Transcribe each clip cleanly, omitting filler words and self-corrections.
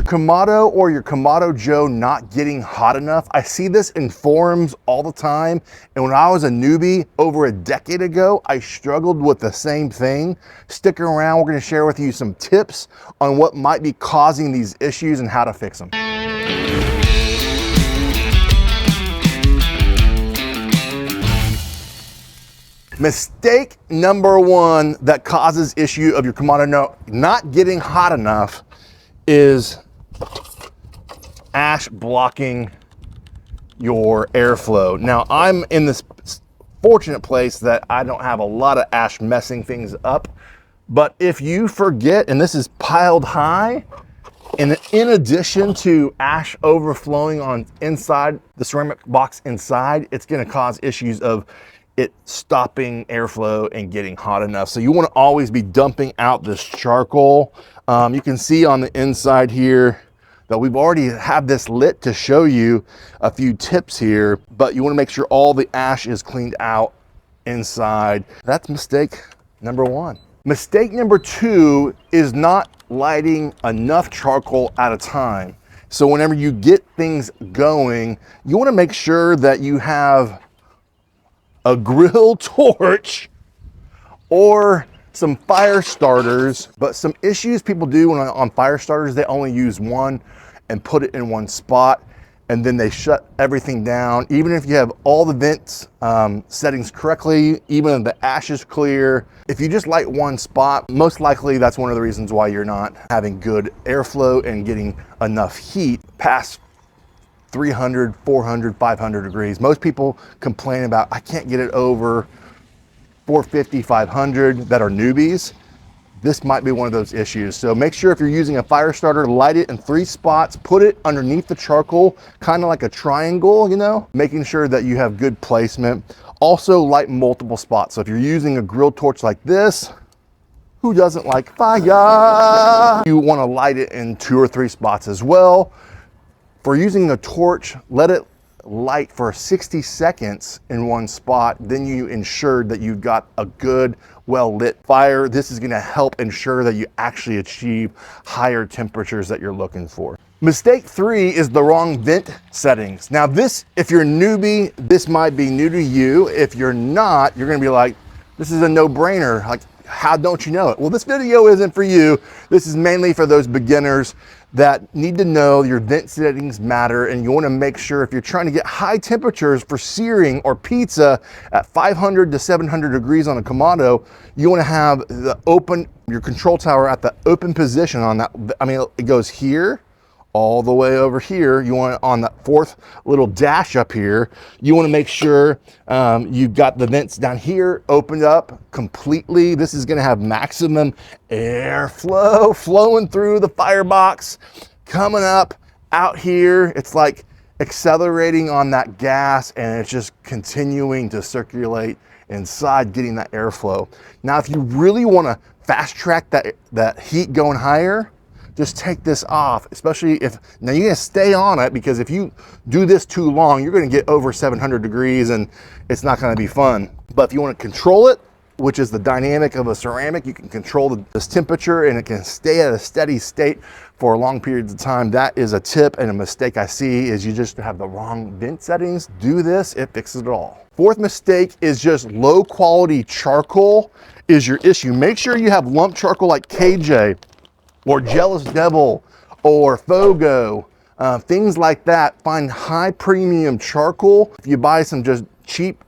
your Kamado or your Kamado Joe not getting hot enough? I see this in forums all the time. And when I was a newbie over a decade ago, I struggled with the same thing. Stick around, we're gonna share with you some tips on what might be causing these issues and how to fix them. Mistake number one that causes issue of your Kamado not getting hot enough is ash blocking your airflow. Now, I'm in this fortunate place that I don't have a lot of ash messing things up, but if you forget, and this is piled high, and in addition to ash overflowing on inside the ceramic box inside, it's gonna cause issues of it stopping airflow and getting hot enough. So you want to always be dumping out this charcoal. You can see on the inside here that we've already had this lit to show you a few tips here, but you want to make sure all the ash is cleaned out inside. That's mistake number one. Mistake number two is not lighting enough charcoal at a time. So whenever you get things going, you want to make sure that you have a grill torch or some fire starters. But some issues people do on fire starters, they only use one and put it in one spot, and then they shut everything down. Even if you have all the vents settings correctly, even if the ash is clear, if you just light one spot, most likely that's one of the reasons why you're not having good airflow and getting enough heat past 300, 400, 500 degrees. Most people complain about, I can't get it over 450, 500 that are newbies. This might be one of those issues. So make sure if you're using a fire starter, light it in 3 spots, put it underneath the charcoal, kind of like a triangle, you know, making sure that you have good placement. Also light multiple spots. So if you're using a grill torch like this, who doesn't like fire? You want to light it in 2 or 3 spots as well. For using a torch, let it light for 60 seconds in one spot. Then you ensure that you've got a good, well-lit fire. This is gonna help ensure that you actually achieve higher temperatures that you're looking for. Mistake 3 is the wrong vent settings. Now this, if you're a newbie, this might be new to you. If you're not, you're gonna be like, this is a no-brainer. Like, how don't you know it? Well, this video isn't for you. This is mainly for those beginners that need to know your vent settings matter, and you want to make sure if you're trying to get high temperatures for searing or pizza at 500 to 700 degrees on a Kamado, you want to have your control tower at the open position on that. I mean, it goes here all the way over here. You want it on that 4th little dash up here. You want to make sure you've got the vents down here opened up completely. This is going to have maximum airflow flowing through the firebox, coming up out here. It's like accelerating on that gas, and it's just continuing to circulate inside, getting that airflow. Now, if you really want to fast track that heat going higher, just take this off, especially if, now you're gonna stay on it, because if you do this too long, you're gonna get over 700 degrees and it's not gonna be fun. But if you wanna control it, which is the dynamic of a ceramic, you can control this temperature and it can stay at a steady state for long periods of time. That is a tip, and a mistake I see is you just have the wrong vent settings. Do this, it fixes it all. 4th mistake is just low quality charcoal is your issue. Make sure you have lump charcoal like KJ, or Jealous Devil, or Fogo, things like that. Find high premium charcoal. If you buy some just cheap,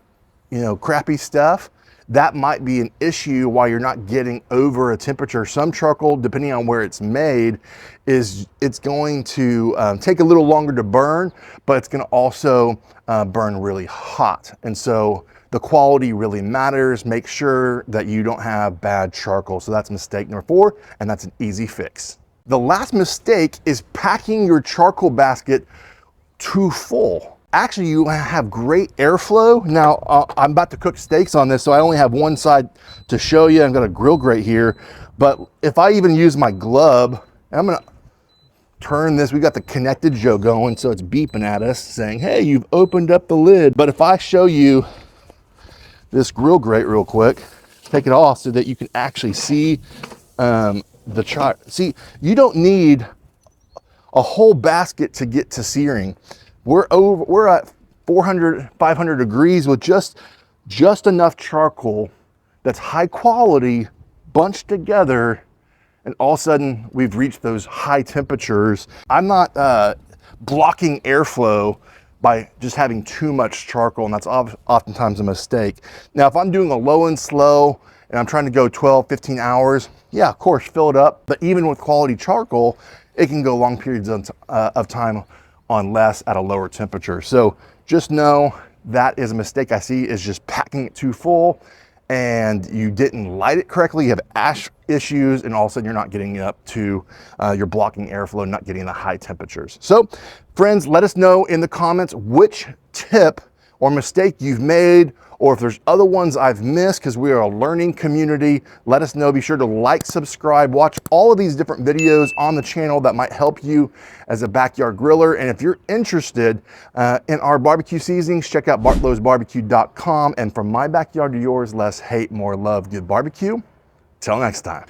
you know, crappy stuff, that might be an issue why you're not getting over a temperature. Some charcoal, depending on where it's made, it's going to take a little longer to burn, but it's gonna also burn really hot. And so the quality really matters. Make sure that you don't have bad charcoal. So that's mistake number 4, and that's an easy fix. The last mistake is packing your charcoal basket too full. Actually, you have great airflow. Now, I'm about to cook steaks on this, so I only have one side to show you. I've got a grill grate here, but if I even use my glove, and I'm gonna turn this, we got the Kamado Joe going, so it's beeping at us saying, hey, you've opened up the lid. But if I show you this grill grate real quick, take it off so that you can actually see the chart. See, you don't need a whole basket to get to searing. We're at 400, 500 degrees with just enough charcoal that's high quality bunched together, and all of a sudden we've reached those high temperatures. I'm not blocking airflow by just having too much charcoal, and that's oftentimes a mistake. Now, if I'm doing a low and slow and I'm trying to go 12, 15 hours, yeah, of course, fill it up. But even with quality charcoal, it can go long periods of time on less at a lower temperature. So just know that is a mistake I see, is just packing it too full and you didn't light it correctly. You have ash issues, and all of a sudden you're not getting up to, you're blocking airflow, not getting the high temperatures. So friends, let us know in the comments which tip or mistake you've made, or if there's other ones I've missed, because we are a learning community. Let us know. Be sure to like, subscribe, watch all of these different videos on the channel that might help you as a backyard griller. And if you're interested in our barbecue seasonings, check out BARTLOW'S.com. And from my backyard to yours, less hate, more love. Good barbecue. Till next time.